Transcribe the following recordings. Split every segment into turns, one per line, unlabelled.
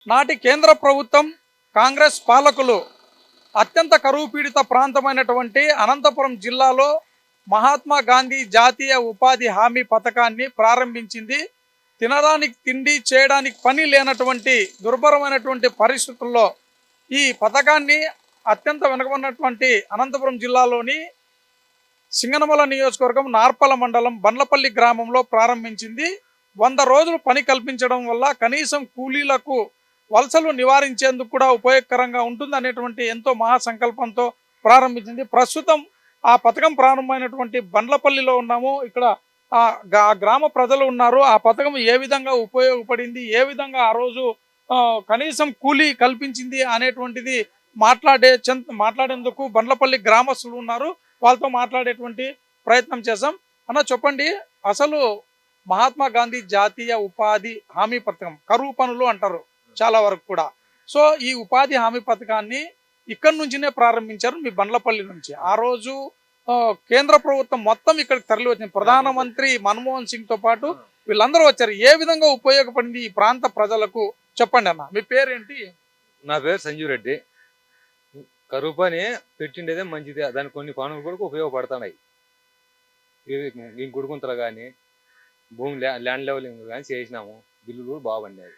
నాటి కేంద్ర ప్రభుత్వం కాంగ్రెస్ పాలకులు అత్యంత కరువు పీడిత ప్రాంతమైనటువంటి అనంతపురం జిల్లాలో మహాత్మా గాంధీ జాతీయ ఉపాధి హామీ పథకాన్ని ప్రారంభించింది. తినడానికి తిండి, చేయడానికి పని లేనటువంటి దుర్భరమైనటువంటి పరిస్థితుల్లో ఈ పథకాన్ని అత్యంత వెనుకబడినటువంటి అనంతపురం జిల్లాలోని సింగనమల నియోజకవర్గం నార్పల మండలం బండ్లపల్లి గ్రామంలో ప్రారంభించింది. 100 రోజులు పని కల్పించడం వల్ల కనీసం కూలీలకు వలసలు నివారించేందుకు కూడా ఉపయోగకరంగా ఉంటుంది అనేటువంటి ఎంతో మహాసంకల్పంతో ప్రారంభించింది. ప్రస్తుతం ఆ పథకం ప్రారంభమైనటువంటి బండ్లపల్లిలో ఉన్నాము. ఇక్కడ గ్రామ ప్రజలు ఉన్నారు. ఆ పథకం ఏ విధంగా ఉపయోగపడింది, ఏ విధంగా ఆ రోజు కనీసం కూలీ కల్పించింది అనేటువంటిది మాట్లాడేందుకు బండ్లపల్లి గ్రామస్తులు ఉన్నారు. వాళ్ళతో మాట్లాడేటువంటి ప్రయత్నం చేద్దాం. అన్న, చెప్పండి, అసలు మహాత్మా గాంధీ జాతీయ ఉపాధి హామీ పథకం కరువు పనులు అంటారు చాలా వరకు కూడా. సో ఈ ఉపాధి హామీ పథకాన్ని ఇక్కడి నుంచినే ప్రారంభించారు, మీ బండ్లపల్లి నుంచి. ఆ రోజు కేంద్ర ప్రభుత్వం మొత్తం ఇక్కడికి తరలి వచ్చింది. ప్రధానమంత్రి మన్మోహన్ సింగ్ తో పాటు వీళ్ళందరూ వచ్చారు. ఏ విధంగా ఉపయోగపడింది ఈ ప్రాంత ప్రజలకు చెప్పండి అన్న. మీ పేరేంటి?
నా పేరు సంజీవ్ రెడ్డి. కరువు పని పెట్టిండేదే మంచిది. దానికి కొన్ని పనులు కూడా ఉపయోగపడుతున్నాయి. ఈ గుడుకుంతలు కానీ భూమి ల్యాండ్ లెవెలింగ్ కానీ చేసినాము. బిల్లులు కూడా బాగుండేది.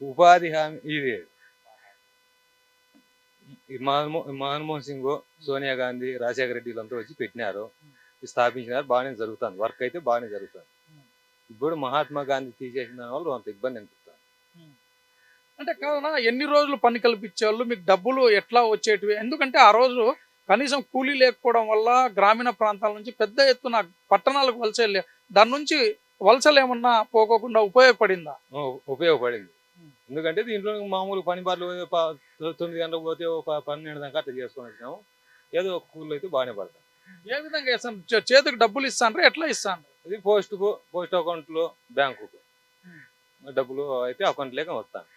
ఉపాధి హామీ ఇది మన్మోహన్ సింగ్, సోనియా గాంధీ, రాజశేఖర రెడ్డి వీళ్ళంతా వచ్చి పెట్టినారు, స్థాపించినారు. బాగానే జరుగుతుంది, వర్క్ అయితే బాగానే జరుగుతుంది. ఇప్పుడు మహాత్మా గాంధీ తీసేసిన వాళ్ళు అంత ఇబ్బంది అనిపిస్తుంది.
అంటే కాదన్నా, ఎన్ని రోజులు పని కల్పించేవాళ్ళు, మీకు డబ్బులు ఎట్లా వచ్చేటివి? ఎందుకంటే ఆ రోజు కనీసం కూలీ లేకపోవడం వల్ల గ్రామీణ ప్రాంతాల నుంచి పెద్ద ఎత్తున పట్టణాలకు వలస వెళ్ళే, దాని నుంచి వలసలు ఏమన్నా పోకోకుండా ఉపయోగపడిందా?
ఉపయోగపడింది. ఎందుకంటే దీంట్లో మామూలు పని బార్లు 9 గంటలకు పోతే 12 దాకా అట్లా చేసుకొని వచ్చినాము. ఏదో ఒక కూలీలు అయితే బాగానే పడతాం.
ఏ విధంగా ఇస్తాను? చేతికి డబ్బులు ఇస్తాను, ఎట్లా ఇస్తాను?
ఇది పోస్ట్ అకౌంట్లో, బ్యాంకుకు డబ్బులు అయితే అకౌంట్ లేక వస్తాను.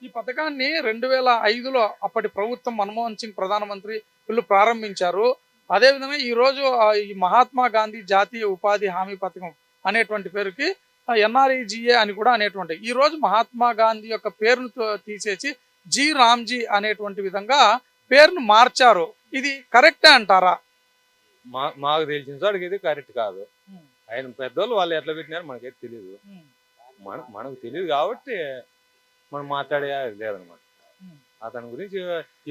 ఈ పథకాన్ని 2005లో అప్పటి ప్రభుత్వం మన్మోహన్ సింగ్ ప్రధానమంత్రి వీళ్ళు ప్రారంభించారు. అదేవిధంగా ఈరోజు ఈ మహాత్మా గాంధీ జాతీయ ఉపాధి హామీ పథకం అనేటువంటి పేరుకి NREGA అని కూడా అనేటువంటి, ఈ రోజు మహాత్మా గాంధీ యొక్క పేరును తీసేసి జి రామ్జీ అనేటువంటి విధంగా పేరును మార్చారు. ఇది కరెక్టే అంటారా?
మాకు తెలిసిన చోటుకి ఇది కరెక్ట్ కాదు. ఆయన పెద్దోళ్ళు వాళ్ళు ఎట్లా పెట్టినారు మనకైతే తెలియదు. మనకు తెలియదు కాబట్టి మనం మాట్లాడే లేదనమాట. అతని గురించి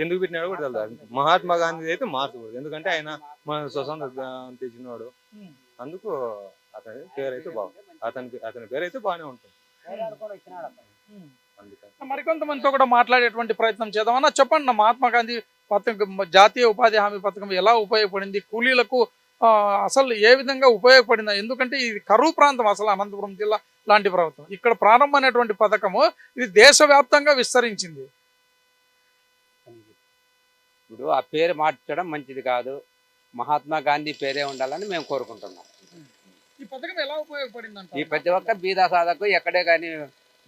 ఎందుకు పెట్టినాడు కూడా తెలియదు. మహాత్మా గాంధీ అయితే మార్చకూడదు, ఎందుకంటే ఆయన మన స్వతంత్రం తెచ్చినవాడు. అందుకు అతని పేరు అయితే అతని పేరు అయితే బాగానే ఉంటుంది.
మరికొంతమందితో కూడా మాట్లాడేటువంటి ప్రయత్నం చేద్దామన్నా. చెప్పండి, మహాత్మా గాంధీ పథకం జాతీయ ఉపాధి హామీ పథకం ఎలా ఉపయోగపడింది, కూలీలకు అసలు ఏ విధంగా ఉపయోగపడిందా? ఎందుకంటే ఇది కరువు ప్రాంతం, అసలు అనంతపురం జిల్లా లాంటి ప్రభుత్వం ఇక్కడ ప్రారంభమైనటువంటి పథకము ఇది దేశవ్యాప్తంగా విస్తరించింది.
ఇప్పుడు ఆ పేరు మార్చడం మంచిది కాదు, మహాత్మా గాంధీ పేరే ఉండాలని మేము కోరుకుంటున్నాం.
ఈ పథకం ఎలా ఉపయోగపడింది?
ఈ ప్రతి ఒక్క బీదా సాధకు ఎక్కడే కానీ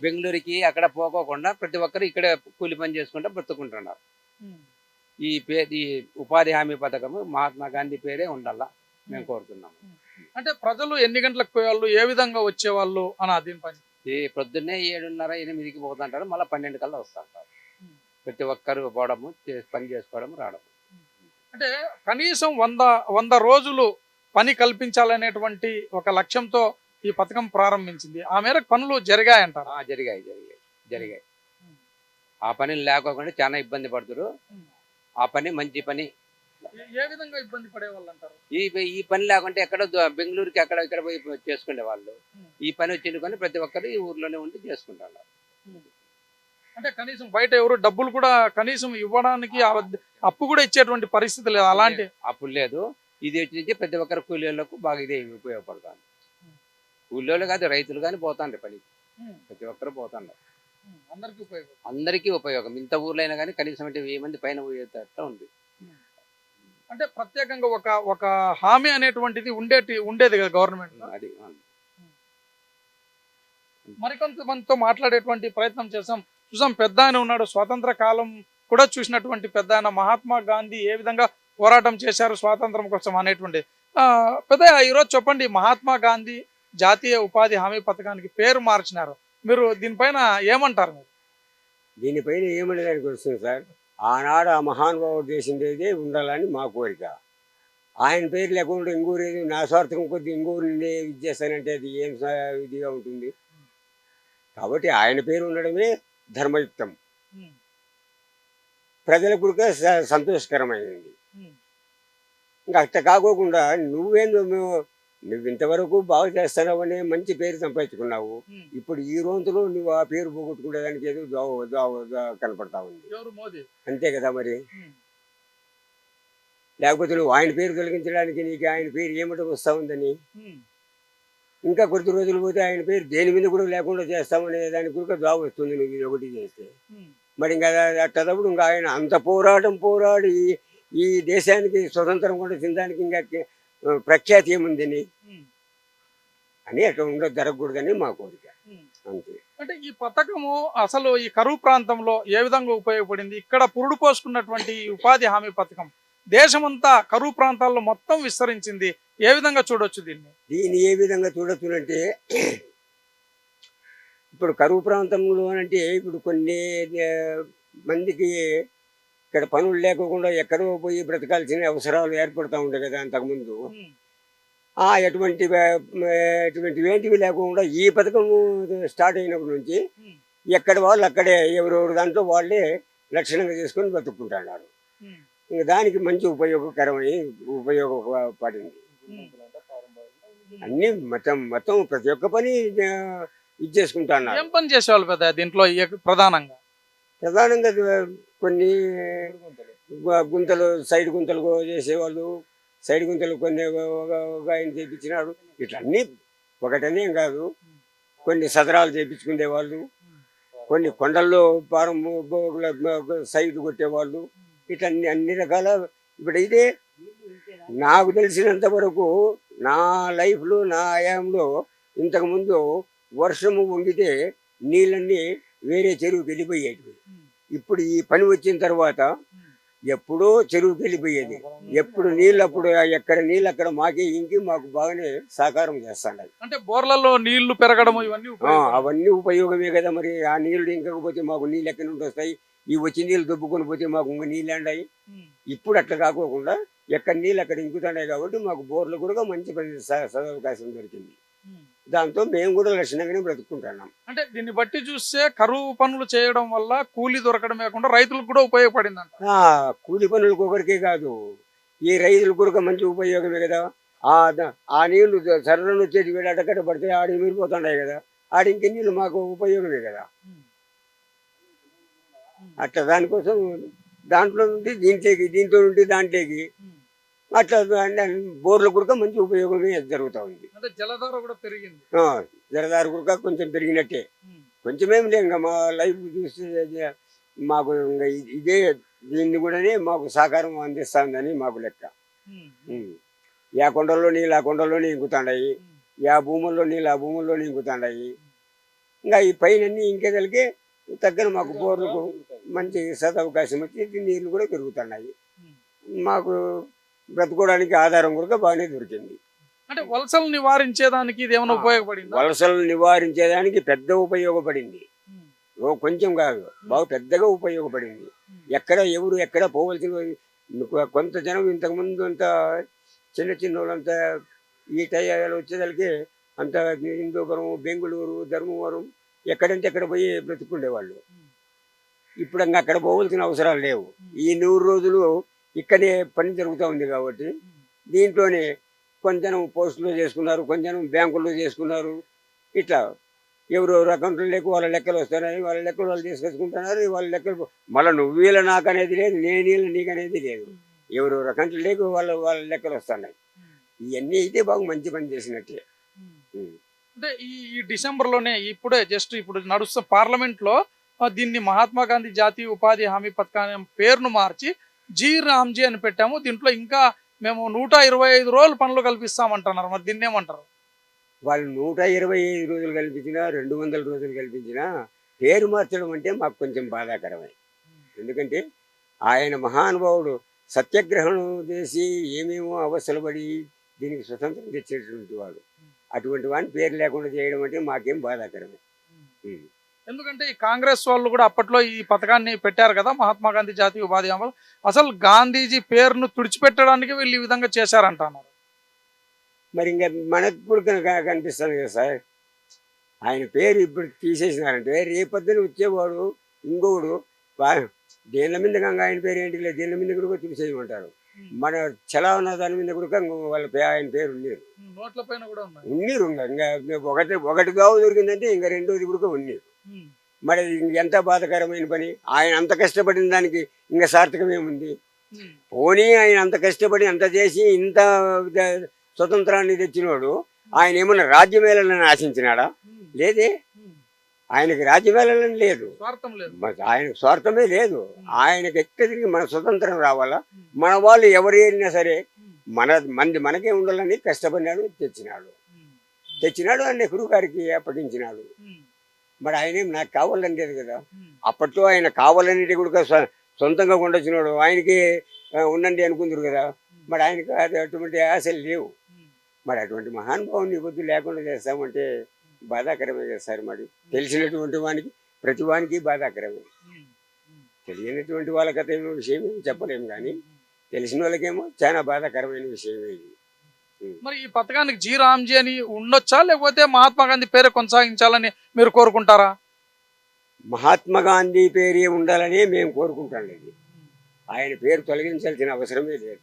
బెంగళూరుకి అక్కడ పోకోకుండా ప్రతి ఒక్కరు ఇక్కడే కూలి పని చేసుకుంటూ బ్రతుకుంటున్నారు. ఈ ఉపాధి హామీ పథకము మహాత్మా గాంధీ పేరే ఉండాలా మేము కోరుతున్నాము.
అంటే ప్రజలు ఎన్ని గంటలకు పోయేవాళ్ళు, ఏ విధంగా వచ్చేవాళ్ళు అని దీనిపైన?
ఈ ప్రొద్దున్నే 7:30, 8కి పోతుంటారు, మళ్ళీ 12 కల్లా వస్తుంటారు. ప్రతి ఒక్కరు పోవడము, పని చేసుకోవడం, రావడం.
అంటే కనీసం 100 రోజులు పని కల్పించాలనేటువంటి ఒక లక్ష్యంతో ఈ పథకం ప్రారంభించింది. ఆ మేరకు పనులు జరిగాయంటారు?
జరిగాయి. ఆ పనులు లేకోకుండా చాలా ఇబ్బంది పడుతున్నారు. ఆ పని మంచి పని.
ఏ విధంగా ఇబ్బంది పడేవాళ్ళు అంటారు?
ఈ పని లేకుంటే ఎక్కడ బెంగళూరుకి అక్కడ ఇక్కడ పోయి చేసుకునే వాళ్ళు. ఈ పని వచ్చింది కానీ ప్రతి ఒక్కరు ఈ ఊర్లోనే ఉండి చేసుకుంటారు.
అంటే కనీసం బయట ఎవరు డబ్బులు కూడా కనీసం ఇవ్వడానికి అప్పు కూడా ఇచ్చేటువంటి పరిస్థితి లేదు. అలాంటి
అప్పుడు లేదు. ఇది వచ్చి ప్రతి ఒక్కరు కూలీలకు బాగా ఇదే ఉపయోగపడుతుంది. కూలీలు కాదు, రైతులు కానీ పోతాండ్రు పనికి. ప్రతి ఒక్కరు పోతాండ్రు. అందరికీ ఉపయోగం. ఇంత ఊర్లో అయినా కానీ కనీసం అంటే 1000 మంది పైన పోయేటట్టు ఉంది.
అంటే ప్రత్యేకంగా ఒక హామీ అనేటువంటిది ఉండేది కదా గవర్నమెంట్.
అది
మరికొంతమందితో మాట్లాడేటువంటి ప్రయత్నం చూసాం. పెద్ద ఆయన ఉన్నాడు, స్వాతంత్ర కాలం కూడా చూసినటువంటి పెద్ద ఆయన. మహాత్మా గాంధీ ఏ విధంగా పోరాటం చేశారు స్వాతంత్రం కోసం అనేటువంటి పెద్ద ఈరోజు చెప్పండి, మహాత్మా గాంధీ జాతీయ ఉపాధి హామీ పథకానికి పేరు మార్చినారు. మీరు దీనిపైన ఏమంటారు మీరు?
దీనిపైన ఏమనేదానికి వస్తుంది సార్, ఆనాడు ఆ మహానుభావుడు చేసిండేదే ఉండాలని మా కోరిక. ఆయన పేరు లేకుండా ఇంగూరు ఏది నా స్వార్థం కొద్ది ఇంగూరు నిన్నే ఇది చేస్తానంటే అది ఏం ఇదిగా ఉంటుంది. కాబట్టి ఆయన పేరు ఉండడమే ధర్మయుక్తం, ప్రజలకు కూడా సంతోషకరమైనది. ఇంకా అట్ట కాకోకుండా నువ్వు ఇంతవరకు బాగా చేస్తున్నావనే మంచి పేరు సంపాదించుకున్నావు. ఇప్పుడు ఈ రోజులో నువ్వు ఆ పేరు పోగొట్టుకునేదానికి ఏదో కనపడతా ఉంది.
ఎవరు? మోదీ.
అంతే కదా మరి. లేకపోతే నువ్వు ఆయన పేరు తొలగించడానికి నీకు ఆయన పేరు ఏమిటో వస్తా ఉందని, ఇంకా కొద్ది రోజులు పోతే ఆయన పేరు దేని మీద కూడా లేకుండా చేస్తామనే దానికి కూడా జాబ్ వస్తుంది నువ్వు ఇది ఒకటి చేస్తే. మరి ఇంకా అట్టప్పుడు ఇంకా ఆయన అంత పోరాడి ఈ దేశానికి స్వతంత్రం కూడా తినడానికి ఇంకా ప్రఖ్యాతి ఏముందని అని అట్లా ఉండదు, జరగకూడదని మా కోరిక. అంతే.
అంటే ఈ పథకము అసలు ఈ కరువు ప్రాంతంలో ఏ విధంగా ఉపయోగపడింది? ఇక్కడ పురుడు పోసుకున్నటువంటి ఈ ఉపాధి హామీ పథకం దేశమంతా కరువు ప్రాంతాల్లో మొత్తం విస్తరించింది. ఏ విధంగా చూడొచ్చు
దీన్ని ఏ విధంగా చూడొచ్చు అంటే, ఇప్పుడు కరువు ప్రాంతంలో అంటే ఇప్పుడు కొన్ని మందికి ఇక్కడ పనులు లేకుండా ఎక్కడో పోయి బ్రతకాల్సిన అవసరాలు ఏర్పడుతూ ఉంటాయి కదా అంతకుముందు. ఎటువంటివి లేకుండా ఈ పథకం స్టార్ట్ అయినప్పటి నుంచి ఎక్కడ వాళ్ళు అక్కడే ఎవరెవరు దాంట్లో వాళ్ళే లక్షణంగా చేసుకొని బతుక్కుంటున్నారు. ఇంకా దానికి మంచి ఉపయోగపడింది. అన్ని మొత్తం ప్రతి ఒక్క పని ఇది చేసుకుంటున్నారు.
ఏం పని చేసేవాళ్ళు పెద్ద దీంట్లో? ప్రధానంగా
కొన్ని గుంతలు, సైడ్ గుంతలు చేసేవాళ్ళు. సైడ్ గుంతలు కొన్ని ఆయన చేయించినాడు. ఇట్లా అన్నీ ఒకటనే కాదు, కొన్ని సదరాలు చేయించుకునేవాళ్ళు, కొన్ని కొండల్లో పారం సైడ్ కొట్టేవాళ్ళు. ఇట్లా అన్ని రకాల. ఇప్పుడైతే నాకు తెలిసినంత వరకు నా లైఫ్లో నా ఆయాంలో ఇంతకుముందు వర్షము వంగితే నీళ్ళన్నీ వేరే చెరువుకి వెళ్ళిపోయేటివి. ఇప్పుడు ఈ పని వచ్చిన తర్వాత ఎప్పుడో చెరువుకి వెళ్ళిపోయేది. ఎప్పుడు నీళ్ళు అప్పుడు ఎక్కడ నీళ్ళు అక్కడ మాకే ఇంకి మాకు బాగానే సహకారం చేస్తాయి.
అంటే బోర్లలో నీళ్లు పెరగడం
అవన్నీ ఉపయోగమే కదా మరి. ఆ నీళ్లు ఇంకపోతే మాకు నీళ్ళు ఎక్కడి నుండి వస్తాయి? ఈ వచ్చి నీళ్ళు దుబ్బుకొని పోతే మాకు ఇంక నీళ్ళు అండాయి. ఇప్పుడు అట్లా కాకోకుండా ఎక్కడ నీళ్ళు అక్కడ ఇంకుతున్నాయి కాబట్టి మాకు బోర్లు కూడా మంచి సదవకాశం దొరికింది. దాంతో మేము కూడా లక్షణంగానే బ్రతుకుంటున్నాం.
అంటే దీన్ని బట్టి చూస్తే కరువు పనులు చేయడం వల్ల కూలీ దొరకడమే కాకుండా రైతులకు కూడా ఉపయోగపడింది.
కూలి పనులకు ఒకరికే కాదు, ఈ రైతులకు కూడా మంచి ఉపయోగమే కదా. ఆ నీళ్లు సర్రను వచ్చేది వీడు అటకట్ట పడితే ఆడి మీరిపోతున్నాయి కదా, ఆడి ఇంకే నీళ్ళు మాకు ఉపయోగమే కదా. అట్లా దానికోసం దాంట్లో నుండి దీంట్లో నుండి దాంట్లోకి అట్లా బోర్ల కూడా మంచి ఉపయోగమే జరుగుతూ ఉంది.
జలధార కూడా పెరిగింది.
జలధార కూడా కొంచెం పెరిగినట్టే. కొంచెమేం లేదు, ఇంకా మా లైఫ్ చూస్తే మాకు ఇంకా ఇదే దీన్ని కూడానే మాకు సహకారం అందిస్తుందని మాకు లెక్క. యా కొండల్లో నీళ్ళు ఆ కొండల్లోనే ఇంకుతాండాయి, యా భూముల్లో నీళ్ళు ఆ భూముల్లోనే ఇంకుతాండాయి. ఇంకా ఈ పైన ఇంకేదలికి తగ్గన మాకు బోర్లకు మంచి సదవకాశం వచ్చి నీళ్ళు కూడా పెరుగుతున్నాయి. మాకు బ్రతుకోవడానికి ఆధారం కూడా బాగానే దొరికింది.
అంటే వలసలు నివారించేదానికి ఇది ఏమైనా ఉపయోగపడింది?
వలసలు నివారించేదానికి పెద్ద ఉపయోగపడింది. కొంచెం కాదు, బాగా పెద్దగా ఉపయోగపడింది. ఎవరు ఎక్కడ పోవలసిన కొంత జనం ఇంతకుముందు అంతా చిన్న వాళ్ళంతా ఈ టైలు వచ్చేదానికి అంత హిందూపురం, బెంగళూరు, ధర్మవరం ఎక్కడంటే ఎక్కడ పోయి బ్రతుకుండేవాళ్ళు. ఇప్పుడు ఇంకా అక్కడ పోవలసిన అవసరాలు లేవు. ఈ 100 రోజులు ఇక్కడే పని జరుగుతూ ఉంది కాబట్టి దీంట్లోనే కొంచెం పోస్టులో చేసుకున్నారు, కొంచెం బ్యాంకుల్లో చేసుకున్నారు. ఇట్లా ఎవరెవరు అకౌంట్లు లేక వాళ్ళ లెక్కలు వస్తున్నాయి, వాళ్ళ లెక్కలు వాళ్ళు తీసుకొచ్చుకుంటున్నారు. వాళ్ళ లెక్కలు మళ్ళీ నువ్వు వీళ్ళ నాకు అనేది లేదు, నేను వీళ్ళ నీకు అనేది లేదు. ఎవరెవరు అకౌంట్లు లేక వాళ్ళ లెక్కలు వస్తున్నాయి. ఇవన్నీ అయితే బాగా మంచి పని చేసినట్టే.
అంటే ఈ డిసెంబర్లోనే ఇప్పుడు నడుస్తున్న పార్లమెంట్లో దీన్ని మహాత్మా గాంధీ జాతీయ ఉపాధి హామీ పథకాన్ని పేరును మార్చి జీ రామ్జీ అని పెట్టాము. దీంట్లో ఇంకా మేము 125 రోజులు పనులు కల్పిస్తామంటున్నారు. మరి దీన్ని ఏమంటారు?
వాళ్ళు 125 రోజులు కల్పించినా 200 రోజులు కల్పించినా పేరు మార్చడం అంటే మాకు కొంచెం బాధాకరమే. ఎందుకంటే ఆయన మహానుభావుడు సత్యాగ్రహణం చేసి ఏమేమో అవస్థలు పడి దీనికి స్వతంత్రం తెచ్చేటువంటి వాడు. అటువంటి వాడిని పేరు లేకుండా చేయడం అంటే మాకేం బాధాకరమే. ఉమ్.
ఎందుకంటే ఈ కాంగ్రెస్ వాళ్ళు కూడా అప్పట్లో ఈ పథకాన్ని పెట్టారు కదా, మహాత్మా గాంధీ జాతీయ ఉపాధి హామీ. అసలు గాంధీజీ పేరును తుడిచిపెట్టడానికి వీళ్ళు ఈ విధంగా చేశారంటున్నారు.
మరి ఇంకా మనకు కూడా కనిపిస్తుంది కదా సార్, ఆయన పేరు ఇప్పుడు తీసేసినారంటే రేపొద్దున వచ్చేవాడు ఇంకొకడు దేని మీద గంగా ఆయన పేరు ఏంటి లేదు, దేని మీద కూడా తీసేయమంటారు. మన చలావణ దాని మీద కూడా వాళ్ళ ఆయన పేరు ఉండేరు,
నోట్ల పైన కూడా ఉన్నాయి.
ఉన్నీరు ఇంకా ఒకటి గావు దొరికిందంటే ఇంకా రెండోది కూడా ఉన్నీరు. మరి ఎంత బాధకరమైన పని. ఆయన అంత కష్టపడిన దానికి ఇంకా సార్థకమేముంది. పోనీ ఆయన అంత కష్టపడి అంత చేసి ఇంత స్వతంత్రాన్ని తెచ్చినోడు ఆయన ఏమన్నా రాజ్యమేళనని ఆశించినాడా? లేదే, ఆయనకి రాజ్యమేళనని లేదు,
స్వార్థం లేదు,
ఆయనకు స్వార్థమే లేదు. ఆయనకి ఎక్కడ తిరిగి మన స్వతంత్రం రావాలా, మన వాళ్ళు ఎవరైనా సరే మనకే ఉండాలని కష్టపడినాడు, తెచ్చినాడు అని నెహ్రూ గారికి అప్పగించినాడు. మరి ఆయనేం నాకు కావాలని లేదు కదా. అప్పట్లో ఆయన కావాలనేది కూడా సొంతంగా ఉండొచ్చినాడు, ఆయనకి ఉండండి అనుకుందరు కదా. మరి ఆయనకు అటువంటి ఆశలు లేవు. మరి అటువంటి మహానుభావుని బుద్ధి లేకుండా చేస్తామంటే బాధాకరమే కదా సార్. మరి తెలిసినటువంటి వానికి ప్రతి వానికి బాధాకరమే. తెలియనటువంటి వాళ్ళకైతే విషయం చెప్పలేము, కానీ తెలిసిన వాళ్ళకేమో చాలా బాధాకరమైన విషయమే ఇది.
మరి ఈ పథకానికి జీ రామ్జీ అని ఉండొచ్చా, లేకపోతే మహాత్మా గాంధీ పేరు కొనసాగించాలని మీరు కోరుకుంటారా?
మహాత్మా గాంధీ పేరే ఉండాలని మేము కోరుకుంటాం. ఆయన పేరు తొలగించాల్సిన అవసరమే లేదు.